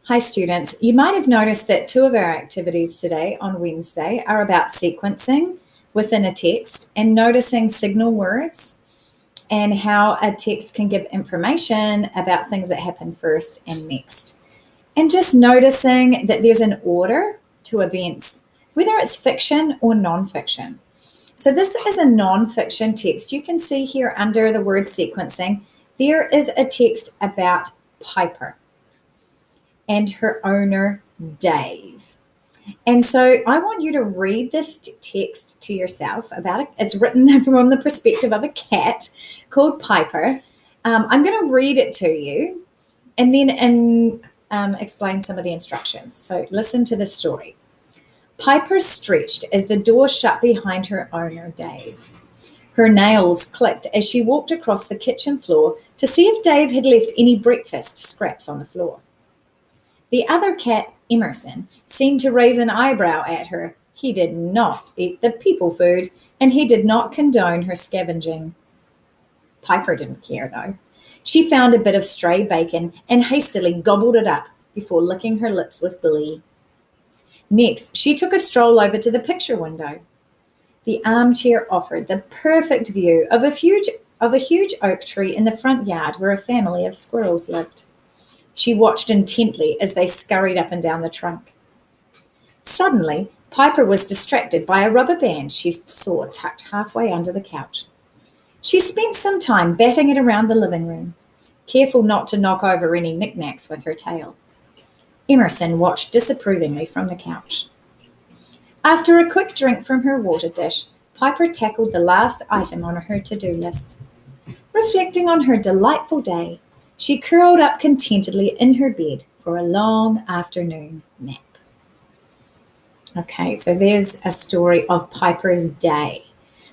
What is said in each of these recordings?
Hi students, you might have noticed that two of our activities today on Wednesday are about sequencing within a text and noticing signal words and how a text can give information about things that happen first and next. And just noticing that there's an order to events, whether it's fiction or nonfiction. So this is a nonfiction text. You can see here under the word sequencing, there is a text about Piper and her owner, Dave. And so I want you to read this text to yourself about it. It's written from the perspective of a cat called Piper. I'm going to read it to you and then explain some of the instructions. So listen to the story. Piper stretched as the door shut behind her owner, Dave. Her nails clicked as she walked across the kitchen floor to see if Dave had left any breakfast scraps on the floor. The other cat, Emerson, seemed to raise an eyebrow at her. He did not eat the people food, and he did not condone her scavenging. Piper didn't care, though. She found a bit of stray bacon and hastily gobbled it up before licking her lips with glee. Next, she took a stroll over to the picture window. The armchair offered the perfect view of a huge oak tree in the front yard where a family of squirrels lived. She watched intently as they scurried up and down the trunk. Suddenly, Piper was distracted by a rubber band she saw tucked halfway under the couch. She spent some time batting it around the living room, careful not to knock over any knickknacks with her tail. Emerson watched disapprovingly from the couch. After a quick drink from her water dish, Piper tackled the last item on her to-do list. Reflecting on her delightful day, she curled up contentedly in her bed for a long afternoon nap. Okay, so there's a story of Piper's day.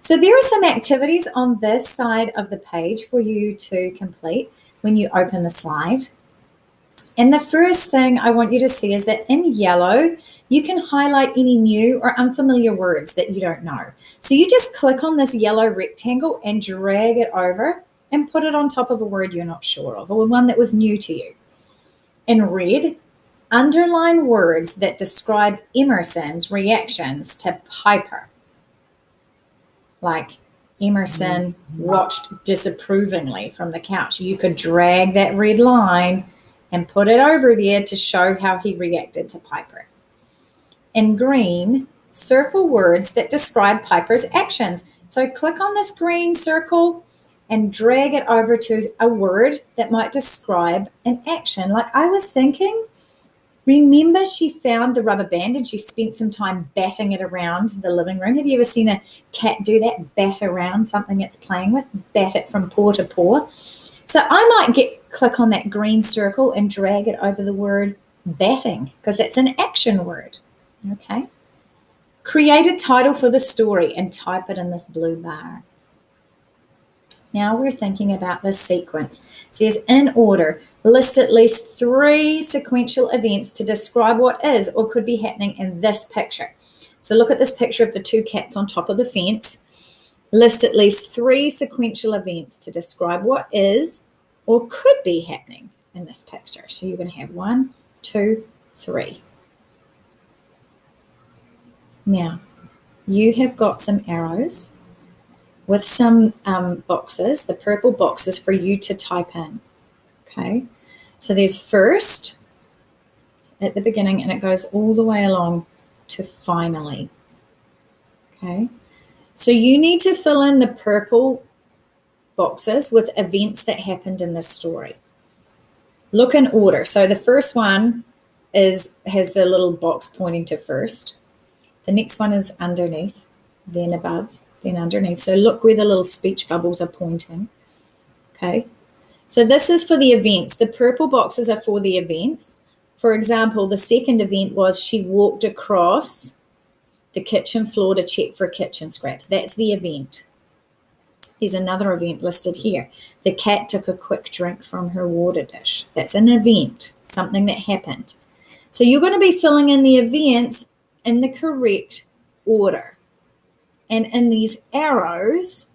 So there are some activities on this side of the page for you to complete when you open the slide. And the first thing I want you to see is that in yellow, you can highlight any new or unfamiliar words that you don't know. So you just click on this yellow rectangle and drag it over and put it on top of a word you're not sure of or one that was new to you. In red, underline words that describe Emerson's reactions to Piper. Like Emerson watched disapprovingly from the couch. You could drag that red line and put it over there to show how he reacted to Piper. In green, circle words that describe Piper's actions. So click on this green circle and drag it over to a word that might describe an action. Like I was thinking, remember she found the rubber band and she spent some time batting it around the living room. Have you ever seen a cat do that? Bat around something it's playing with, bat it from paw to paw. So I might click on that green circle and drag it over the word batting because it's an action word. Okay. Create a title for the story and type it in this blue bar. Now we're thinking about the sequence. It says, in order, list at least 3 sequential events to describe what is or could be happening in this picture. So look at this picture of the 2 cats on top of the fence. List at least 3 sequential events to describe what is or could be happening in this picture. So you're going to have 1, 2, 3. Now, you have got some arrows with some boxes, the purple boxes for you to type in, okay? So there's first at the beginning, and it goes all the way along to finally, okay? So you need to fill in the purple boxes with events that happened in this story. Look in order. So the first one has the little box pointing to first. The next one is underneath, then above, then underneath. So look where the little speech bubbles are pointing. Okay. So this is for the events. The purple boxes are for the events. For example, the second event was she walked across the kitchen floor to check for kitchen scraps. That's the event. There's another event listed here. The cat took a quick drink from her water dish. That's an event, something that happened. So you're going to be filling in the events in the correct order. And in these arrows,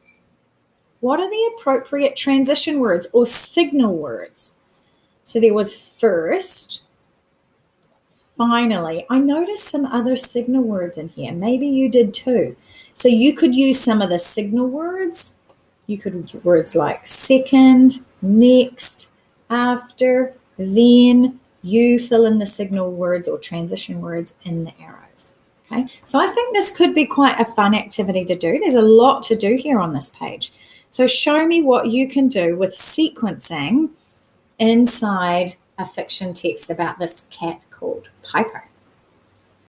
what are the appropriate transition words or signal words? So there was first, finally, I noticed some other signal words in here. Maybe you did too. So you could use some of the signal words. You could use words like second, next, after, then. You fill in the signal words or transition words in the arrows. Okay, so I think this could be quite a fun activity to do. There's a lot to do here on this page. So show me what you can do with sequencing inside a fiction text about this cat called Piper.